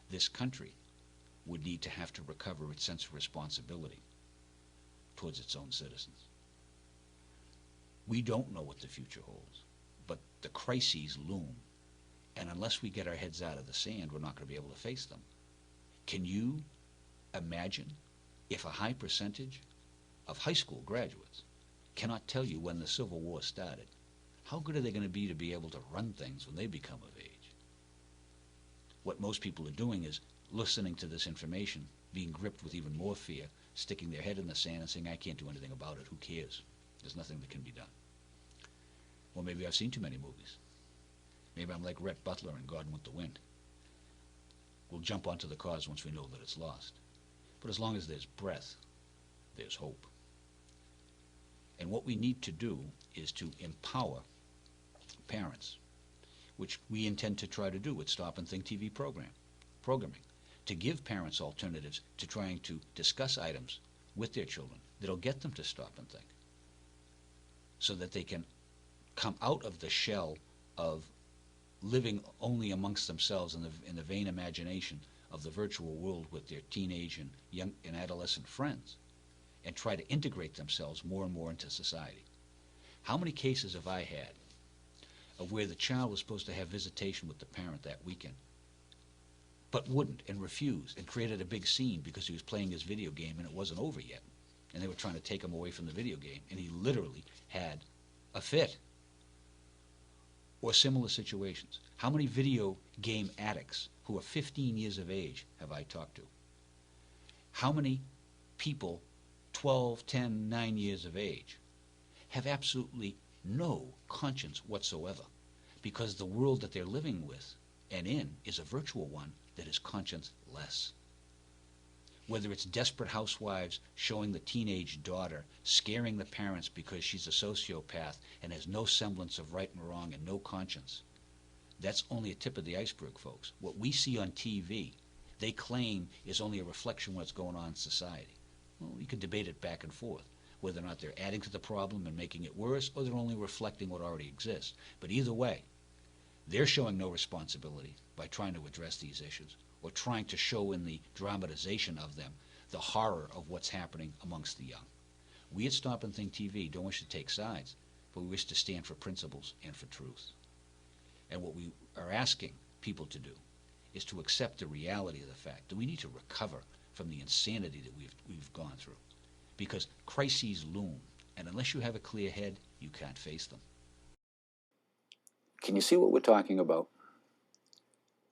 this country would need to have to recover its sense of responsibility towards its own citizens. We don't know what the future holds, but the crises loom, and unless we get our heads out of the sand, we're not going to be able to face them. Can you imagine if a high percentage of high school graduates cannot tell you when the Civil War started? How good are they going to be able to run things when they become of age? What most people are doing is listening to this information, being gripped with even more fear, sticking their head in the sand and saying, I can't do anything about it, who cares? There's nothing that can be done. Or maybe I've seen too many movies. Maybe I'm like Rhett Butler in Gone with the Wind. We'll jump onto the cause once we know that it's lost. But as long as there's breath, there's hope. And what we need to do is to empower parents, which we intend to try to do with Stop and Think TV programming, to give parents alternatives to trying to discuss items with their children that'll get them to stop and think, so that they can come out of the shell of living only amongst themselves in the vain imagination of the virtual world with their teenage and young and adolescent friends, and try to integrate themselves more and more into society. How many cases have I had of where the child was supposed to have visitation with the parent that weekend, but wouldn't and refused and created a big scene because he was playing his video game and it wasn't over yet, and they were trying to take him away from the video game, and he literally had a fit? Or similar situations. How many video game addicts who are 15 years of age have I talked to? How many people 12, 10, 9 years of age have absolutely no conscience whatsoever, because the world that they're living with and in is a virtual one that is conscience-less? Whether it's desperate housewives showing the teenage daughter, scaring the parents because she's a sociopath and has no semblance of right and wrong and no conscience. That's only a tip of the iceberg, folks. What we see on TV, they claim is only a reflection of what's going on in society. Well, you can debate it back and forth, whether or not they're adding to the problem and making it worse, or they're only reflecting what already exists. But either way, they're showing no responsibility by trying to address these issues, or trying to show in the dramatization of them the horror of what's happening amongst the young. We at Stop and Think TV don't wish to take sides, but we wish to stand for principles and for truth. And what we are asking people to do is to accept the reality of the fact that we need to recover from the insanity that we've gone through. Because crises loom, and unless you have a clear head, you can't face them. Can you see what we're talking about?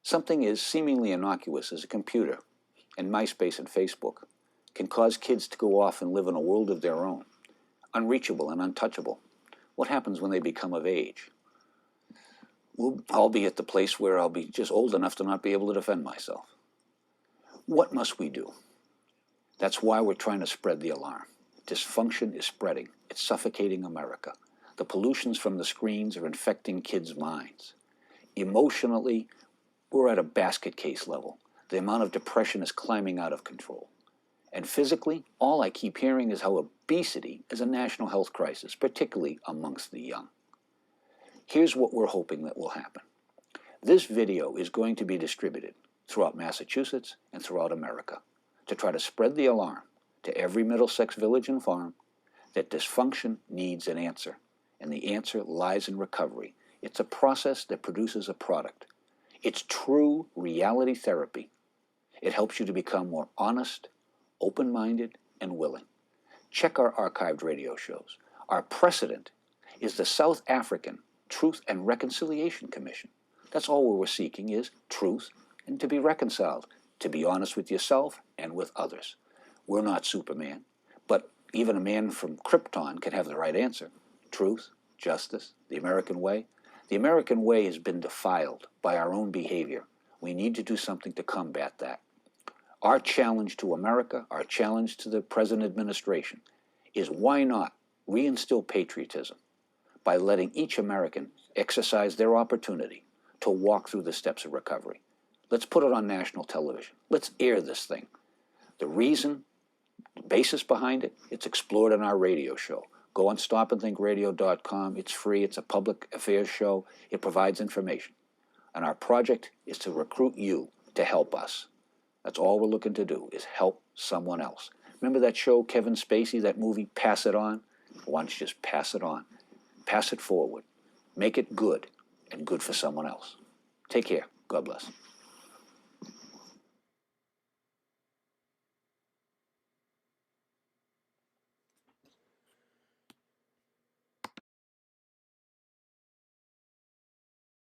Something as seemingly innocuous as a computer and MySpace and Facebook can cause kids to go off and live in a world of their own, unreachable and untouchable. What happens when they become of age? I'll be at the place where I'll be just old enough to not be able to defend myself. What must we do? That's why we're trying to spread the alarm. Dysfunction is spreading. It's suffocating America. The pollutions from the screens are infecting kids' minds. Emotionally, we're at a basket case level. The amount of depression is climbing out of control. And physically, all I keep hearing is how obesity is a national health crisis, particularly amongst the young. Here's what we're hoping that will happen. This video is going to be distributed throughout Massachusetts and throughout America to try to spread the alarm to every Middlesex village and farm that dysfunction needs an answer, and the answer lies in recovery. It's a process that produces a product. It's true reality therapy. It helps you to become more honest, open-minded, and willing. Check our archived radio shows. Our precedent is the South African Truth and Reconciliation Commission. That's all we're seeking is truth and to be reconciled, to be honest with yourself and with others. We're not Superman, but even a man from Krypton can have the right answer. Truth, justice, the American way. The American way has been defiled by our own behavior. We need to do something to combat that. Our challenge to America, our challenge to the present administration, is why not reinstill patriotism by letting each American exercise their opportunity to walk through the steps of recovery. Let's put it on national television. Let's air this thing. The reason, the basis behind it, it's explored in our radio show. Go on stopandthinkradio.com. It's free. It's a public affairs show. It provides information. And our project is to recruit you to help us. That's all we're looking to do, is help someone else. Remember that show, Kevin Spacey, that movie, Pass It On? Why don't you just pass it on? Pass it forward. Make it good, and good for someone else. Take care. God bless.